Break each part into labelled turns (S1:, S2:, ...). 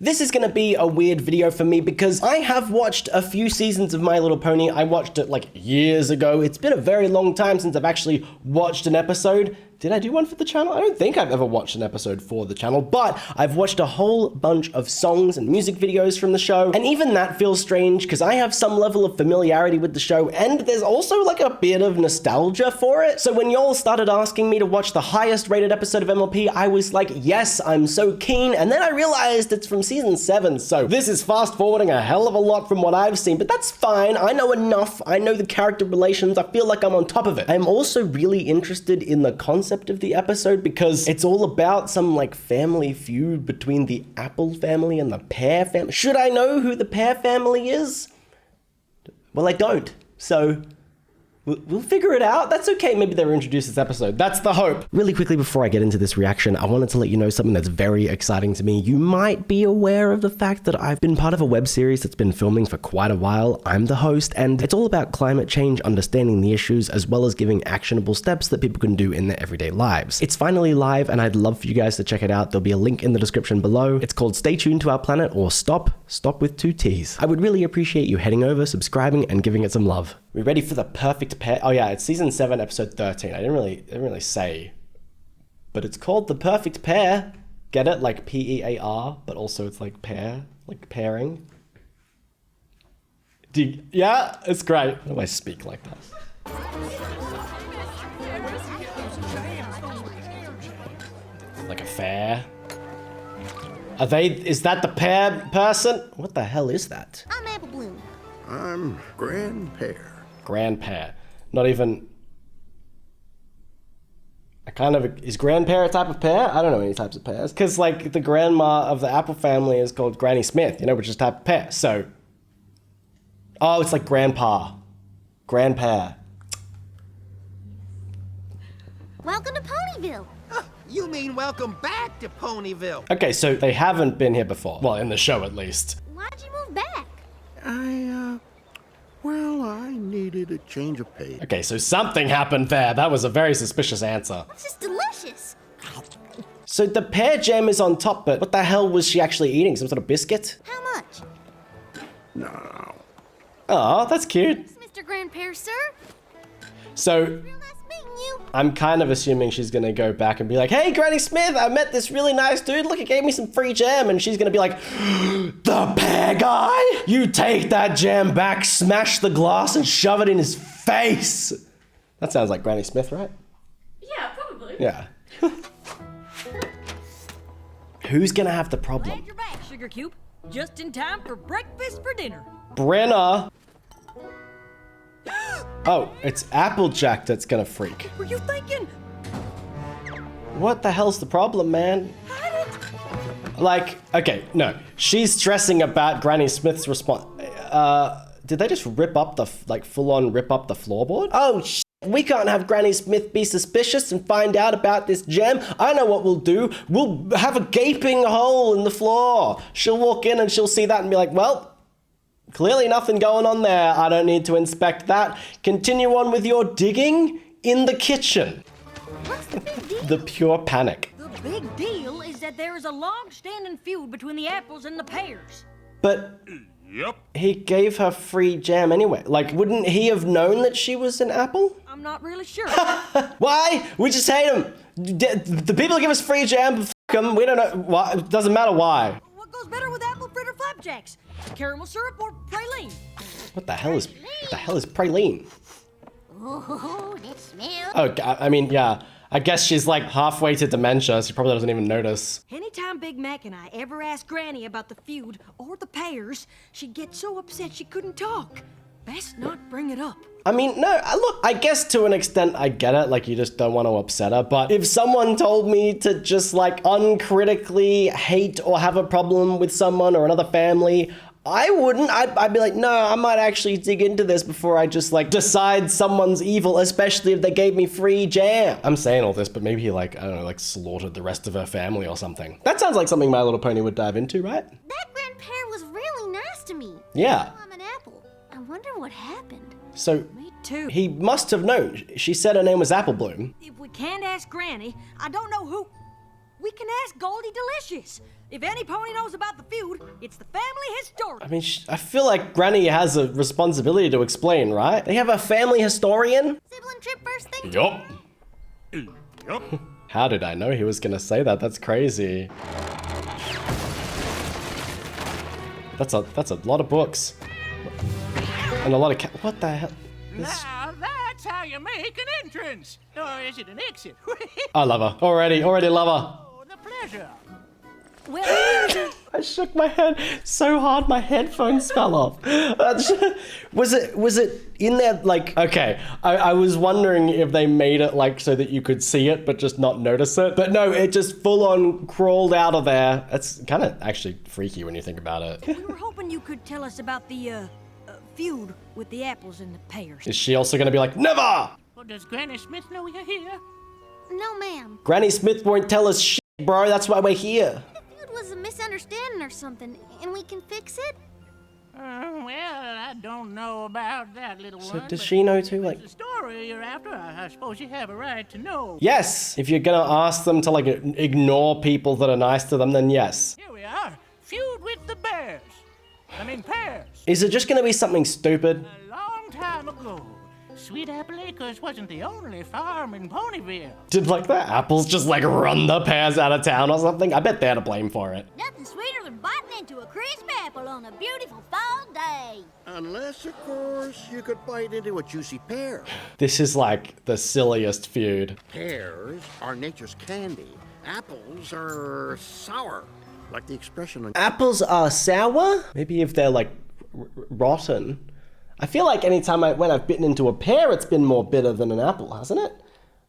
S1: This is gonna be a weird video for me because I have watched a few seasons of My Little Pony. I watched it like years ago. It's been a very long time since I've actually watched an episode. Did I do one for the channel? I don't think I've ever watched an episode for the channel, but I've watched a whole bunch of songs and music videos from the show, and even that feels strange because I have some level of familiarity with the show, and there's also like a bit of nostalgia for it. So when y'all started asking me to watch the highest rated episode of MLP, I was like, yes, I'm so keen, and then I realized it's from season 7, so this is fast forwarding a hell of a lot from what I've seen, but that's fine. I know enough. I know the character relations. I feel like I'm on top of it. I'm also really interested in the concept of the episode because it's all about some like family feud between the Apple family and the Pear family. Should I know who the Pear family is? Well, I don't. So we'll figure it out. That's okay. Maybe they'll introduce this episode. That's the hope. Really quickly before I get into this reaction, I wanted to let you know something that's very exciting to me. You might be aware of the fact that I've been part of a web series that's been filming for quite a while. I'm the host, and it's all about climate change, understanding the issues, as well as giving actionable steps that people can do in their everyday lives. It's finally live, and I'd love for you guys to check it out. There'll be a link in the description below. It's called Stay Tuned to Our Planet, or Stop with 2 T's. I would really appreciate you heading over, subscribing, and giving it some love. We ready for the perfect pair? Oh yeah, it's season 7, episode 13. I didn't really say, but it's called The Perfect Pair. Get it? Like P-E-A-R, but also it's like pair, like pairing. Yeah, it's great. Why do I speak like that? Like a fair. Are they, is that the pear person? What the hell is that?
S2: I'm Apple Bloom.
S3: I'm Grand Pear.
S1: Grand Pear. Not even... is Grand Pear a type of pear? I don't know any types of pears. Because, like, the grandma of the Apple family is called Granny Smith, you know, which is a type of pear. So... Oh, it's like Grandpa. Grand Pear.
S2: Welcome to Ponyville.
S4: You mean welcome back to Ponyville?
S1: Okay, so they haven't been here before. Well, in the show, at least.
S2: Why'd you move back?
S3: Well, I needed a change of pace.
S1: Okay, so something happened there. That was a very suspicious answer.
S2: This is delicious.
S1: So the pear jam is on top, but what the hell was she actually eating? Some sort of biscuit?
S2: How much?
S3: No.
S1: Oh, that's cute.
S2: Mr. Grand Pear, sir.
S1: So...
S2: Real nice meeting you.
S1: I'm kind of assuming she's gonna go back and be like, hey, Granny Smith, I met this really nice dude. Look, he gave me some free jam. And she's gonna be like, the pear guy? You take that jam back, smash the glass, and shove it in his face. That sounds like Granny Smith, right?
S5: Yeah, probably.
S1: Yeah. Who's gonna have the problem?
S5: Glad you're back, Sugar Cube. Just in time for breakfast for dinner.
S1: Brenna. Oh, it's Applejack that's gonna freak.
S5: Were you thinking?
S1: What the hell's the problem, man?
S5: Hide it.
S1: Like, okay, no. She's stressing about Granny Smith's response. Did they just rip up the, like, full-on rip up the floorboard? Oh, shit. We can't have Granny Smith be suspicious and find out about this jam. I know what we'll do. We'll have a gaping hole in the floor. She'll walk in and she'll see that and be like, well, clearly nothing going on there. I don't need to inspect that. Continue on with your digging in the kitchen.
S2: What's the big deal?
S1: The pure panic.
S5: The big deal is that there is a long-standing feud between the apples and the pears.
S1: But
S3: Yep.
S1: he gave her free jam anyway. Like, wouldn't he have known that she was an apple?
S5: I'm not really sure.
S1: Why? We just hate him. The people that give us free jam, f them. We don't know why. It doesn't matter why.
S5: What goes better with apple fritter flapjacks? Caramel syrup or praline?
S1: What the hell is praline?
S2: Oh, that smell.
S1: Oh, I mean, yeah. I guess she's like halfway to dementia. She probably doesn't even notice.
S5: Anytime Big Mac and I ever asked Granny about the feud or the pears, she'd get so upset she couldn't talk. Best not bring it up.
S1: I mean, no, look, I guess to an extent I get it, like you just don't want to upset her, but if someone told me to just like uncritically hate or have a problem with someone or another family, I wouldn't. I'd be like, no, I might actually dig into this before I just like decide someone's evil, especially if they gave me free jam. I'm saying all this, but maybe he like, I don't know, like slaughtered the rest of her family or something. That sounds like something My Little Pony would dive into, right?
S2: That Grand Pear was really nice to me.
S1: Yeah.
S2: I'm an apple. I wonder what happened.
S1: So
S5: Me too.
S1: he must have known. She said her name was Apple Bloom.
S5: If we can't ask Granny, I don't know who. We can ask Goldie Delicious. If any pony knows about the feud, it's the family historian.
S1: I mean, I feel like Granny has a responsibility to explain, right? They have a family historian?
S2: Sibling trip first thing?
S1: Yup.
S3: Yup.
S1: How did I know he was gonna say that? That's crazy. That's a lot of books. And a lot of what the hell?
S6: Now that's how you make an entrance. Or is it an exit?
S1: I love her. Already love her.
S6: Oh, the pleasure.
S5: Well,
S1: I shook my head so hard my headphones fell off. Was it in there like, okay, I was wondering if they made it like so that you could see it but just not notice it. But no, it just full on crawled out of there. That's kind of actually freaky when you think about it.
S5: we were hoping you could tell us about the feud with the apples and the pears.
S1: Is she also gonna be like, never?
S6: Well, does Granny Smith know you're here?
S2: No, ma'am.
S1: Granny Smith won't tell us shit, bro. That's why we're here.
S2: The feud was a misunderstanding or something, and we can fix it?
S6: Well, I don't know about that, little
S1: So
S6: one.
S1: does
S6: but
S1: she know too? Like,
S6: the story you're after, I suppose you have a right to know.
S1: yes. If you're gonna ask them to like ignore people that are nice to them, then yes.
S6: Here we are. Feud with the bears. Pears.
S1: Is it just gonna be something stupid?
S6: A long time ago, Sweet Apple Acres wasn't the only farm in Ponyville.
S1: Did like the apples just like run the pears out of town or something? I bet they're to blame for it.
S2: Nothing sweeter than biting into a crisp apple on a beautiful fall day.
S3: Unless, of course, you could bite into a juicy pear.
S1: This is like the silliest feud.
S3: Pears are nature's candy. Apples are sour, like the expression on...
S1: Apples are sour? Maybe if they're like rotten. I feel like anytime when I've bitten into a pear, it's been more bitter than an apple, hasn't it?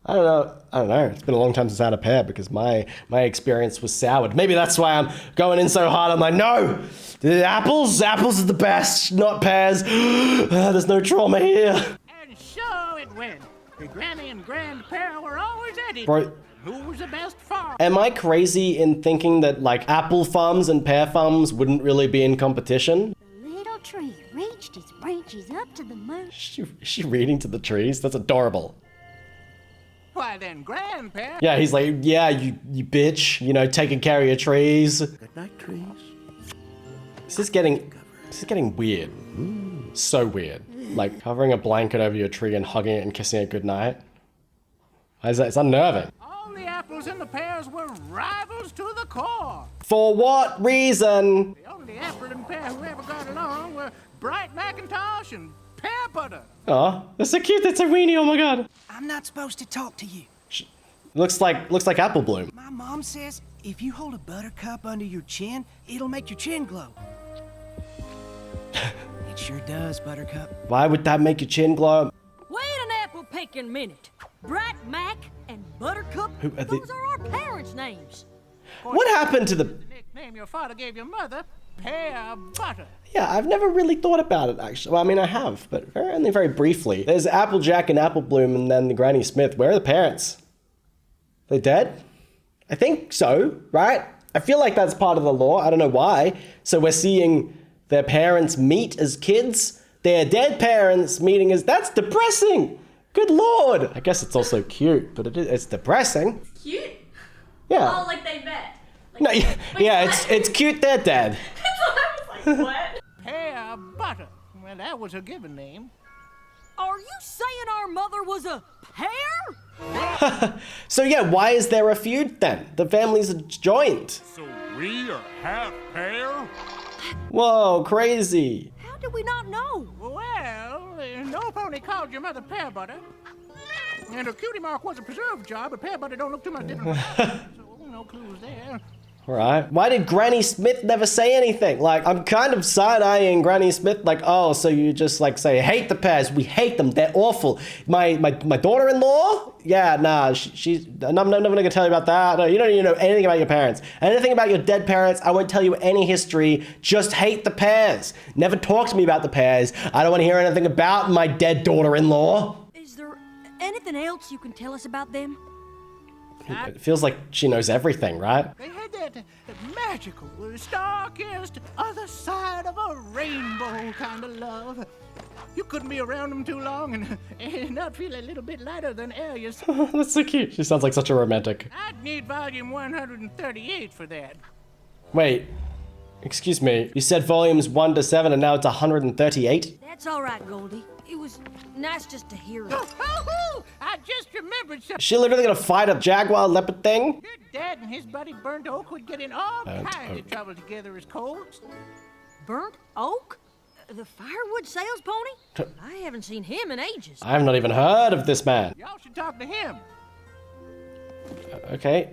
S1: I don't know. It's been a long time since I had a pear because my experience was soured. Maybe that's why I'm going in so hard. I'm like, no, the apples are the best, not pears. There's no trauma here.
S6: And so it went. The Granny and Grandpa were always at it.
S1: Bro,
S6: Who was the best farm?
S1: am I crazy in thinking that like apple farms and pear farms wouldn't really be in competition?
S2: The little tree reached its branches up to the moon.
S1: Is she reading to the trees? That's adorable.
S6: Why then, Grandpa.
S1: Yeah, he's like, yeah, you bitch, you know, taking care of your trees.
S3: Good night, trees.
S1: This is getting weird. So weird. Like covering a blanket over your tree and hugging it and kissing it goodnight. It's unnerving.
S6: All the apples and the pears were rivals to the core.
S1: For what reason?
S6: The only apple and pear who ever got along were Bright Macintosh and Pear Butter.
S1: Oh, that's so cute. That's a weenie. Oh my god.
S7: I'm not supposed to talk to you.
S1: Looks like apple bloom.
S7: My mom says if you hold a buttercup under your chin, it'll make your chin glow. It sure does, Buttercup.
S1: Why would that make your chin glow?
S5: Wait an apple picking minute. Bright Mac and Buttercup,
S1: Who are they-
S5: those are our parents' names.
S1: What happened to the...
S6: The nickname your father gave your mother, Pear Butter.
S1: Yeah, I've never really thought about it, actually. Well, I mean, I have, but only very briefly. There's Applejack and Apple Bloom and then the Granny Smith. Where are the parents? They're dead? I think so, right? I feel like that's part of the law. I don't know why. So we're seeing their parents meet as kids. Their dead parents meeting as... That's depressing! Good lord! I guess it's also cute, but it's depressing.
S8: Cute?
S1: Yeah.
S8: Oh, like they met. Like,
S1: No, yeah,
S8: what?
S1: it's cute they're dead.
S8: I was like, what?
S6: Pear Butter. Well, that was her given name.
S5: Are you saying our mother was a pear?
S1: So yeah, why is there a feud then? The families are joined.
S9: So we are half pear?
S1: Whoa, crazy.
S5: How did we not know?
S6: Well, no pony called your mother Pear Butter. And her cutie mark was a preserved job, but Pear Butter don't look too much different. So no clues there.
S1: All right. Why did Granny Smith never say anything? Like, I'm kind of side-eyeing Granny Smith, like, oh, so you just like say, hate the pears, we hate them, they're awful. My daughter-in-law? Yeah, nah, I'm never gonna tell you about that. No, you don't even know anything about your parents. Anything about your dead parents, I won't tell you any history, just hate the pears. Never talk to me about the pears. I don't want to hear anything about my dead daughter-in-law.
S5: Is there anything else you can tell us about them?
S1: It feels like she knows everything, right?
S6: They had that magical, star-kissed, other side of a rainbow kind of love. You couldn't be around them too long and not feel a little bit lighter than air yourself.
S1: That's so cute. She sounds like such a romantic.
S6: I'd need volume 138 for that.
S1: Wait, excuse me. You said volumes 1 to 7 and now it's 138?
S5: That's all right, Goldie. It was nice just to hear it.
S6: I just remembered something.
S1: Is she literally gonna fight a jaguar leopard thing?
S6: Your dad and his buddy Burnt Oak would get in all kinds of trouble together as colts.
S5: Burnt Oak? The firewood sales pony? I haven't seen him in ages.
S1: I have not even heard of this man.
S6: Y'all should talk to him.
S1: Okay.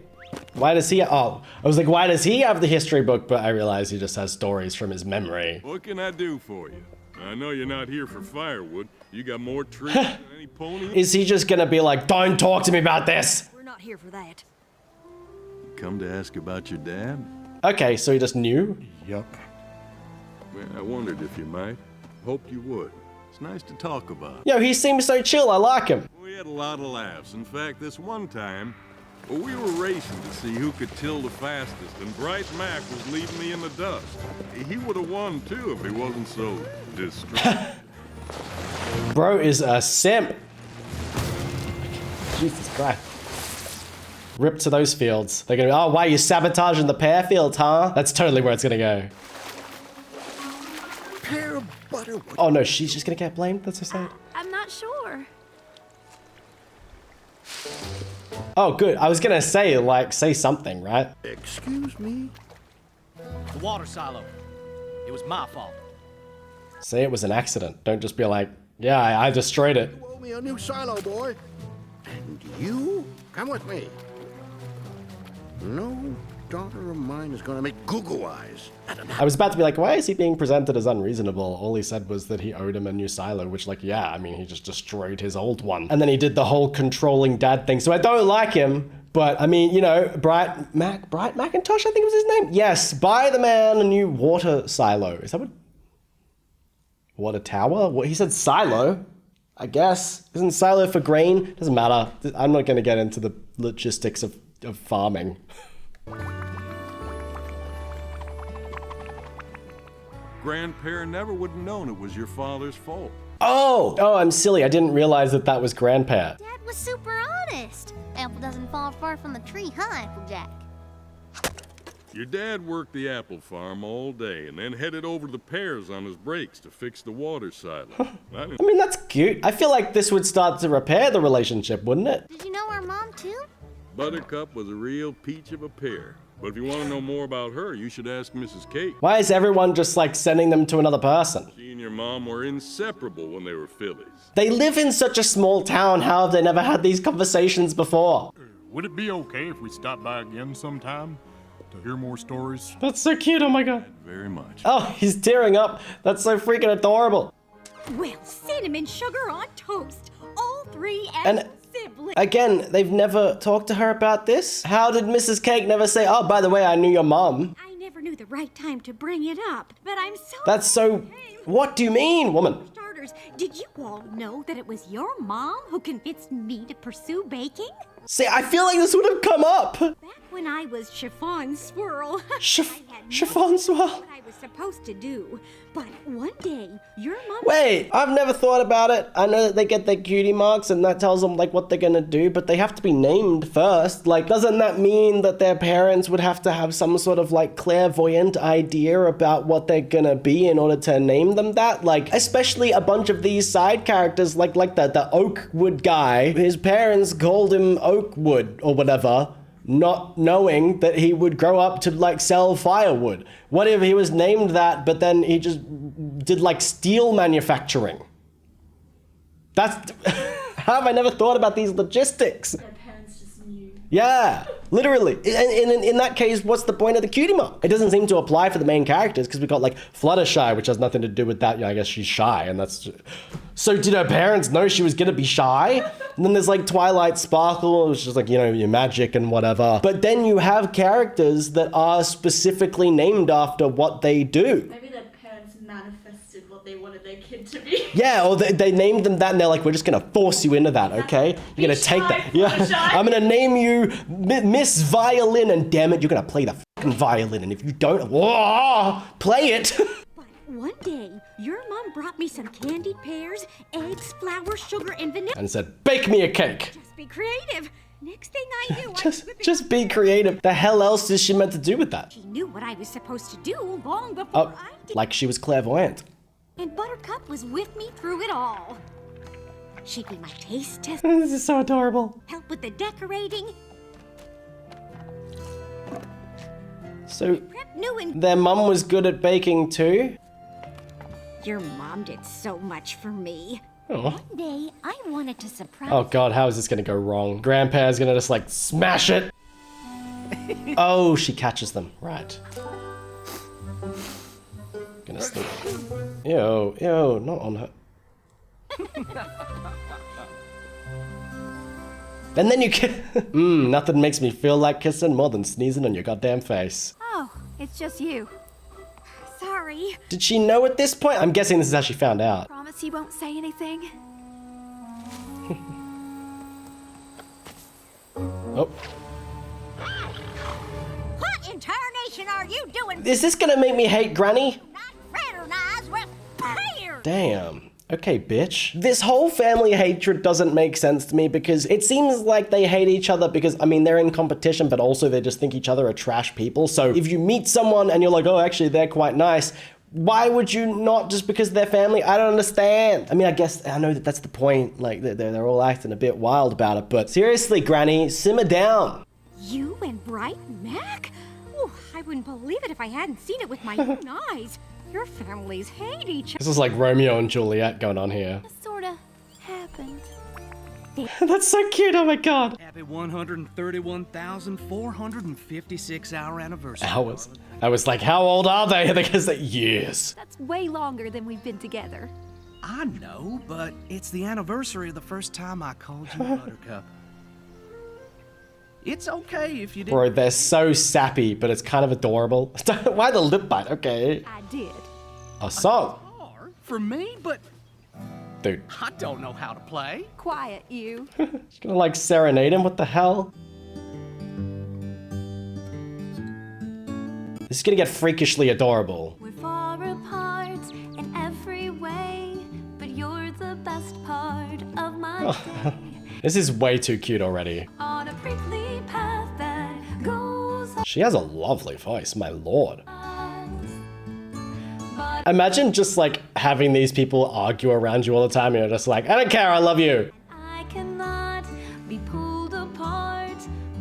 S1: Why does he? Oh, I was like, why does he have the history book? But I realize he just has stories from his memory.
S9: What can I do for you? I know you're not here for firewood. You got more trees than any pony.
S1: Is he just gonna be like, don't talk to me about this?
S5: We're not here for that.
S9: Come to ask about your dad?
S1: Okay, so he just knew?
S9: Yup. Well, I wondered if you might. Hoped you would. It's nice to talk about.
S1: Yo, he seems so chill. I like him.
S9: We had a lot of laughs. In fact, this one time, we were racing to see who could till the fastest, and Bryce Mac was leaving me in the dust. He would have won, too, if he wasn't so distracted.
S1: Bro is a simp. Jesus Christ. Rip to those fields. They're gonna be, oh, why are you sabotaging the pear fields, huh? That's totally where it's gonna go.
S3: Pear butter.
S1: Oh no, she's just gonna get blamed? That's so sad.
S8: I'm not sure.
S1: Oh, good. I was gonna say, like, say something, right?
S3: Excuse me?
S10: The water silo. It was my fault.
S1: Say it was an accident. Don't just be like, yeah, I destroyed it.
S3: You owe me a new silo, boy. And you? Come with me. No daughter of mine is gonna make goo-goo eyes.
S1: I was about to be like, why is he being presented as unreasonable? All he said was that he owed him a new silo, which, like, yeah, I mean, he just destroyed his old one. And then he did the whole controlling dad thing. So I don't like him, but I mean, you know, Bright Macintosh, I think was his name? Yes, buy the man a new water silo. Is that what? Water tower? What, he said silo, I guess. Isn't silo for grain? Doesn't matter. I'm not gonna get into the logistics of farming.
S9: Grandpa never would have known it was your father's fault.
S1: Oh, I'm silly. I didn't realize that was Grandpa.
S2: Dad was super honest. Apple doesn't fall far from the tree, huh, Applejack?
S9: Your dad worked the apple farm all day and then headed over to the Pears on his breaks to fix the water silo.
S1: I mean, that's cute. I feel like this would start to repair the relationship, wouldn't it?
S2: Did you know our mom, too?
S9: Buttercup was a real peach of a pear. But if you want to know more about her, you should ask Mrs. Kate.
S1: Why is everyone just like sending them to another person?
S9: She and your mom were inseparable when they were fillies.
S1: They live in such a small town. How have they never had these conversations before?
S9: Would it be okay if we stopped by again sometime to hear more stories?
S1: That's so cute. Oh my God.
S9: Very much.
S1: Oh, he's tearing up. That's so freaking adorable.
S2: Well, cinnamon sugar on toast. All three
S1: And
S2: siblings.
S1: again, they've never talked to her about this. How did Mrs. Cake never say, oh, by the way, I knew your mom?
S2: I never knew the right time to bring it up, but I'm so...
S1: That's so... What do you mean, woman?
S2: Starters, did you all know that it was your mom who convinced me to pursue baking?
S1: See, I feel like this would have come up.
S2: Back when I was chiffon swirl.
S1: Chiffon swirl?
S2: What I was supposed to do. But one day, your mom...
S1: Wait, I've never thought about it. I know that they get their cutie marks and that tells them like what they're gonna do, but they have to be named first. Like, doesn't that mean that their parents would have to have some sort of like clairvoyant idea about what they're gonna be in order to name them that? Like, especially a bunch of these side characters, like the Oakwood guy. His parents called him Oakwood or whatever, not knowing that he would grow up to like sell firewood. What if he was named that, but then he just did like steel manufacturing? That's, how have I never thought about these logistics?
S8: Their parents just knew.
S1: Yeah, literally. In that case, what's the point of the cutie mark? It doesn't seem to apply for the main characters because we got like Fluttershy, which has nothing to do with that. Yeah, I guess she's shy, and that's... So did her parents know she was gonna be shy? And then there's like Twilight Sparkle, which is like, you know, your magic and whatever. But then you have characters that are specifically named after what they do.
S8: Maybe their parents manifested what they wanted their kid to be.
S1: Yeah, or they named them that and they're like, we're just gonna force you into that, okay? You're gonna take that. Yeah, I'm gonna name you Miss Violin, and damn it, you're gonna play the fucking violin. And if you don't, play it.
S2: But one day, Your mom brought me some candied pears, eggs, flour, sugar, and vanilla.
S1: And said, bake me a cake.
S2: Just be creative. Next thing I knew,
S1: Just be creative. The hell else is she meant to do with that?
S2: She knew what I was supposed to do long before I did.
S1: Like she was clairvoyant.
S2: And Buttercup was with me through it all. She'd be my taste test,
S1: This is so adorable.
S2: help with the decorating,
S1: So
S2: prep new and...
S1: their mum was good at baking too?
S2: Your mom did so much for me.
S1: Oh.
S2: One day, I wanted to surprise...
S1: Oh god, how is this gonna go wrong? Grandpa's gonna just like smash it. Oh, she catches them. Right. Gonna sneak. Ew, ew, not on her. And then you can. Nothing makes me feel like kissing more than sneezing on your goddamn face.
S2: Oh, it's just you. Sorry.
S1: Did she know at this point? I'm guessing this is how she found out.
S2: Promise you won't say anything?
S1: Oh.
S2: What in tarnation are you doing?
S1: Is this gonna make me hate Granny?
S2: Not fraternize with Pears!
S1: Damn. Okay, bitch. This whole family hatred doesn't make sense to me because it seems like they hate each other because, I mean, they're in competition, but also they just think each other are trash people. So if you meet someone and you're like, oh, actually, they're quite nice, why would you not just because they're family? I don't understand. I mean, I guess I know that that's the point. Like, they're all acting a bit wild about it. But seriously, Granny, simmer down.
S2: You and Bright Mac? Oh, I wouldn't believe it if I hadn't seen it with my own eyes. Your families hate each other.
S1: This is like Romeo and Juliet going on here.
S2: Sorta happened.
S1: That's so cute. Oh my god.
S7: Happy 131,456 hour anniversary.
S1: Hours. I was like, how old are they? Because they're years.
S2: That's way longer than we've been together.
S7: I know, but it's the anniversary of the first time I called you Buttercup. It's okay if you didn't.
S1: Bro, they're so sappy, but it's kind of adorable. Why the lip bite? Okay.
S2: I did.
S1: A song.
S7: For me, but
S1: Dude.
S7: I don't know how to play.
S2: Quiet, you.
S1: She's gonna like serenade him? What the hell? This is gonna get freakishly adorable.
S2: We're far apart in every way, but you're the best part of my day.
S1: This is way too cute already.
S2: On a prickly path that goes
S1: She has a lovely voice, my lord.
S2: but
S1: Imagine just like having these people argue around you all the time and you're just like, I don't care, I love you.
S2: I cannot be pulled apart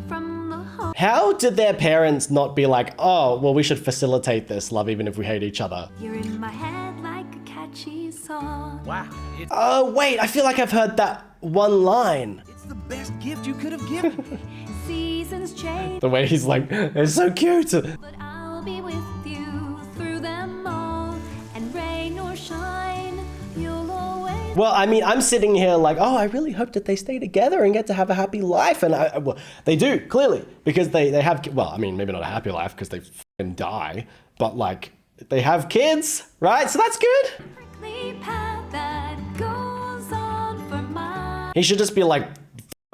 S2: from the heart.
S1: How did their parents not be like, oh, well, we should facilitate this love even if we hate each other?
S2: You're in my head like a catchy song.
S7: Wow, it's
S1: Oh, wait, I feel like I've heard that one line.
S7: the best gift you could have given me.
S2: Seasons change,
S1: The way he's like, it's so cute.
S2: but I'll be with you through them all. And rain or shine, you'll always.
S1: Well, I mean, I'm sitting here like, oh, I really hope that they stay together and get to have a happy life. And well, they do, clearly, because they have, well, I mean, maybe not a happy life because they f***ing die, but like, they have kids, right? So that's good.
S2: Prickly path that goes on for miles.
S1: He should just be like, F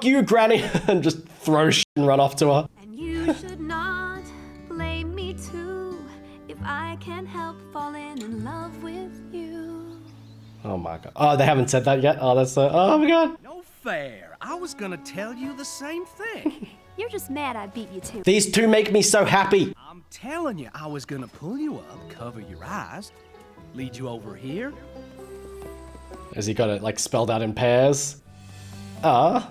S1: you, Granny, and just throw shit and run off to her.
S2: And you should not blame me too if I can't help falling in love with you.
S1: Oh my god. Oh, they haven't said that yet? Oh, that's so, oh my god.
S7: No fair. I was gonna tell you the same thing.
S2: You're just mad I beat you to.
S1: These two make me so happy.
S7: I'm telling you, I was gonna pull you up, cover your eyes, lead you over here.
S1: Has he got it like spelled out in pairs? Ah.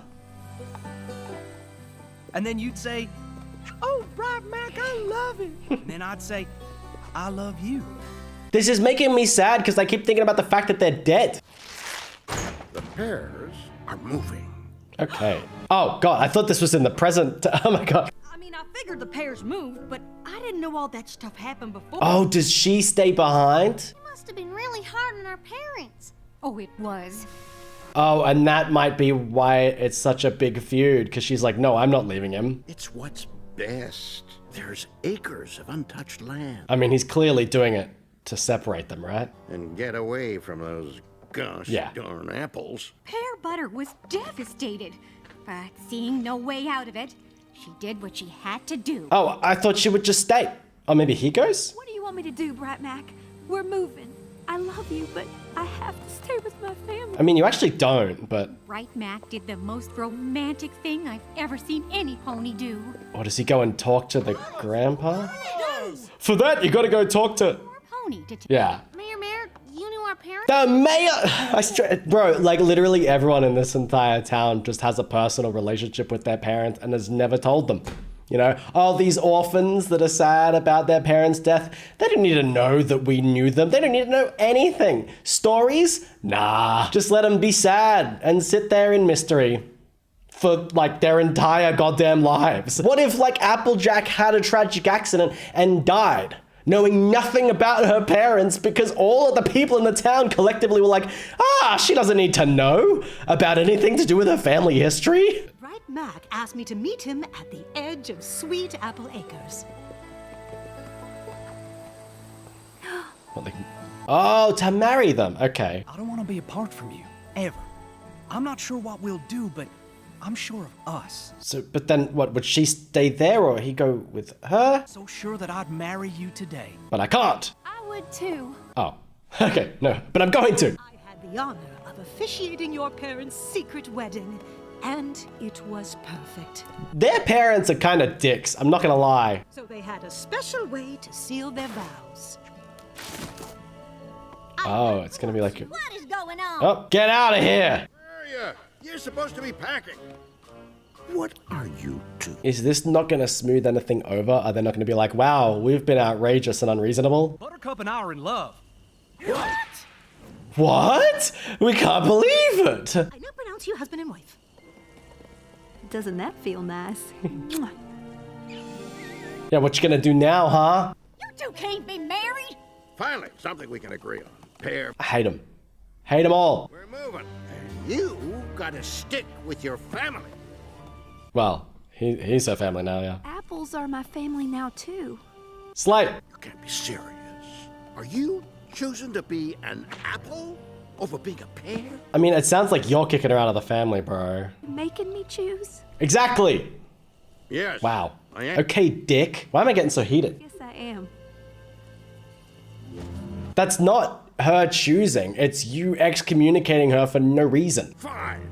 S7: And then you'd say, oh, Bright Mac, I love it. And then I'd say, I love you.
S1: This is making me sad because I keep thinking about the fact that they're dead.
S3: The Pears are moving.
S1: Okay. Oh god, I thought this was in the present. Oh my god.
S5: I mean, I figured the Pears moved, but I didn't know all that stuff happened before.
S1: Oh, does she stay behind?
S2: Must have been really hard on our parents. Oh, it was.
S1: Oh, and that might be why it's such a big feud, because she's like, no, I'm not leaving him.
S3: It's what's best. There's acres of untouched land.
S1: I mean, he's clearly doing it to separate them, right?
S3: And get away from those gosh
S1: Yeah.
S3: darn apples.
S2: Pear Butter was devastated, but seeing no way out of it, she did what she had to do.
S1: Oh, I thought she would just stay. Oh, maybe he goes?
S2: What do you want me to do, Bright Mac? We're moving. I love you, but I have to stay with my family.
S1: I mean, you actually don't, but...
S2: Right, Mac did the most romantic thing I've ever seen any pony do.
S1: Or does he go and talk to the grandpa? For that, you gotta go talk to...
S2: Pony to
S1: Yeah.
S8: Mayor, you knew our parents?
S1: The mayor! Bro, like literally everyone in this entire town just has a personal relationship with their parents and has never told them. You know, all these orphans that are sad about their parents' death, they don't need to know that we knew them. They don't need to know anything. Stories? Nah. Just let them be sad and sit there in mystery for like their entire goddamn lives. What if like Applejack had a tragic accident and died, knowing nothing about her parents because all of the people in the town collectively were like, she doesn't need to know about anything to do with her family history?
S5: Bright Mac asked me to meet him at the edge of Sweet Apple Acres.
S1: Oh, to marry them. Okay.
S7: I don't want to be apart from you, ever. I'm not sure what we'll do, but I'm sure of us.
S1: So, but then what, would she stay there or he go with her?
S7: So sure that I'd marry you today.
S1: But I can't.
S2: I would too.
S1: Oh, okay, no, but I'm going to.
S5: I had the honor of officiating your parents' secret wedding, and it was perfect.
S1: Their parents are kind of dicks, I'm not gonna lie.
S5: So they had a special way to seal their vows.
S1: Oh, it's gonna be like...
S2: What is going on?
S1: Oh, get out of here!
S3: Where are you? You're supposed to be packing. What are you doing?
S1: Is this not gonna smooth anything over? Are they not gonna be like, wow, we've been outrageous and unreasonable?
S7: Buttercup and I are in love.
S3: What?
S1: What? We can't believe it!
S5: I now pronounce you husband and wife.
S11: Doesn't that feel nice?
S1: Yeah, what you gonna do now, huh?
S2: You two can't be married.
S3: Finally, something we can agree on. Pear,
S1: I hate them. Hate them all.
S3: we're moving. And you gotta stick with your family.
S1: Well, he's her family now, yeah.
S11: Apples are my family now, too.
S1: Slate!
S3: You can't be serious. Are you choosing to be an apple over being a pear?
S1: I mean, it sounds like you're kicking her out of the family, bro.
S11: You making me choose?
S1: Exactly!
S3: Yes.
S1: Wow.
S3: I am.
S1: Okay, dick. Why am I getting so heated?
S11: Yes, I am.
S1: That's not her choosing. It's you excommunicating her for no reason.
S3: Fine.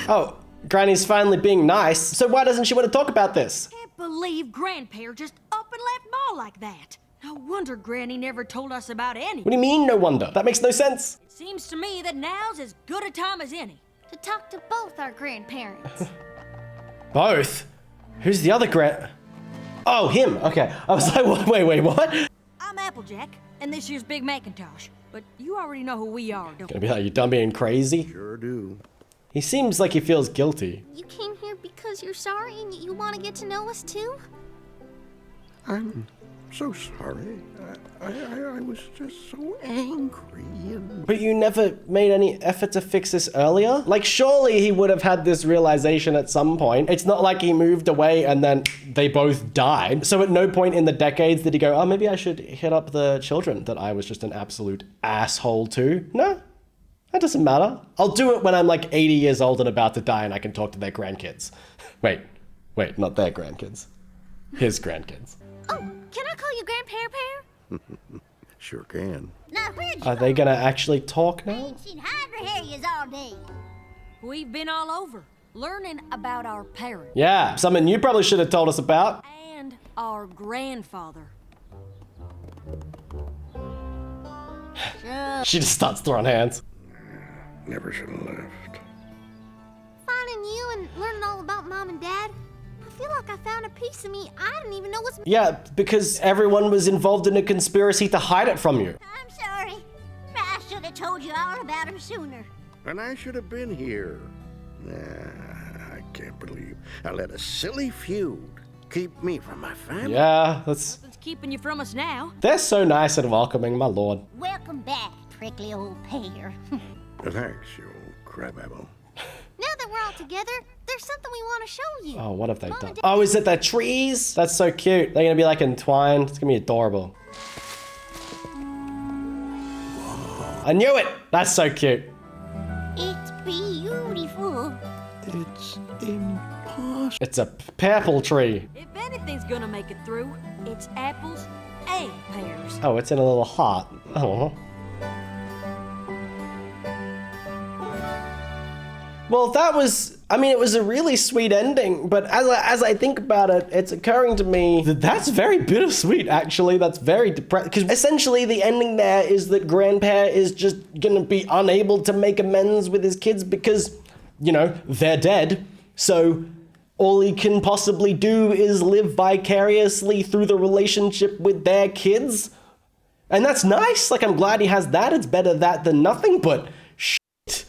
S1: Oh, Granny's finally being nice, so why doesn't she want to talk about this?
S5: Can't believe Grandpa just up and left Ma like that. No wonder Granny never told us about any.
S1: What do you mean, no wonder? That makes no sense.
S5: It seems to me that now's as good a time as any.
S8: To talk to both our grandparents.
S1: Both? Who's the other Oh, him. Okay. I was like, wait, what?
S5: I'm Applejack, and this year's Big Macintosh. But you already know who we are, don't
S1: Gonna be like, you done being crazy?
S3: Sure do.
S1: He seems like he feels guilty.
S8: You came here because you're sorry and you want to get to know us too?
S3: I'm so sorry. I was just so angry and...
S1: But you never made any effort to fix this earlier? Like, surely he would have had this realization at some point. It's not like he moved away and then they both died. So at no point in the decades did he go, oh, maybe I should hit up the children that I was just an absolute asshole to. No, that doesn't matter. I'll do it when I'm like 80 years old and about to die and I can talk to their grandkids. Wait, not their grandkids. His grandkids.
S8: Oh, can I call you Grandpa Pear?
S3: Sure can.
S8: Now, where'd you
S1: Are they gonna actually talk
S8: I
S1: now?
S8: ain't seen Hydra Harriers all day.
S5: We've been all over, learning about our parents.
S1: Yeah, something you probably should have told us about.
S5: And our grandfather.
S1: She just starts throwing hands.
S3: Never should have left.
S8: Finding you and learning all about Mom and Dad, I feel like I found a piece of me I didn't even know was...
S1: Yeah, because everyone was involved in a conspiracy to hide it from you.
S8: I'm sorry. I should have told you all about him sooner.
S3: And I should have been here. I can't believe I let a silly feud keep me from my family.
S1: Yeah, that's...
S5: Nothing's keeping you from us now.
S1: They're so nice and welcoming, my lord.
S8: Welcome back, prickly old Pear.
S3: Thanks, you old crabapple.
S8: Now that we're all together, there's something we want to show you.
S1: Oh, what have they
S8: Mom
S1: done?
S8: and Dad-
S1: Oh, is it the trees? That's so cute. They're gonna be like entwined. It's gonna be adorable. I knew it! That's so cute.
S8: It's beautiful.
S3: It's impossible.
S1: It's a purple tree.
S5: If anything's gonna make it through, it's apples and pears.
S1: Oh, it's in a little heart. Oh. Well, that was, I mean, it was a really sweet ending, but as I think about it, it's occurring to me that that's very bittersweet, actually. That's very depressing, because essentially the ending there is that Grandpa is just gonna be unable to make amends with his kids because, you know, they're dead. So all he can possibly do is live vicariously through the relationship with their kids. And that's nice. Like, I'm glad he has that. It's better that than nothing, but shit.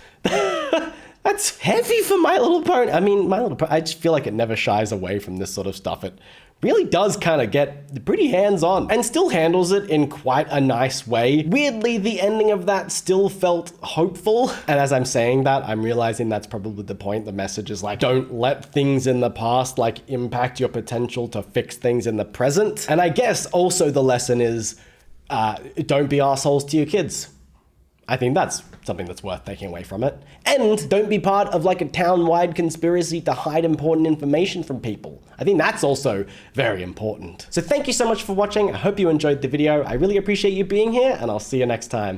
S1: That's heavy for My Little Pony. I mean, My Little Pony, I just feel like it never shies away from this sort of stuff. It really does kind of get pretty hands-on and still handles it in quite a nice way. Weirdly, the ending of that still felt hopeful. And as I'm saying that, I'm realizing that's probably the point. The message is like, don't let things in the past like impact your potential to fix things in the present. And I guess also the lesson is, don't be assholes to your kids. I think that's something that's worth taking away from it. And don't be part of like a town-wide conspiracy to hide important information from people. I think that's also very important. So thank you so much for watching. I hope you enjoyed the video. I really appreciate you being here, and I'll see you next time.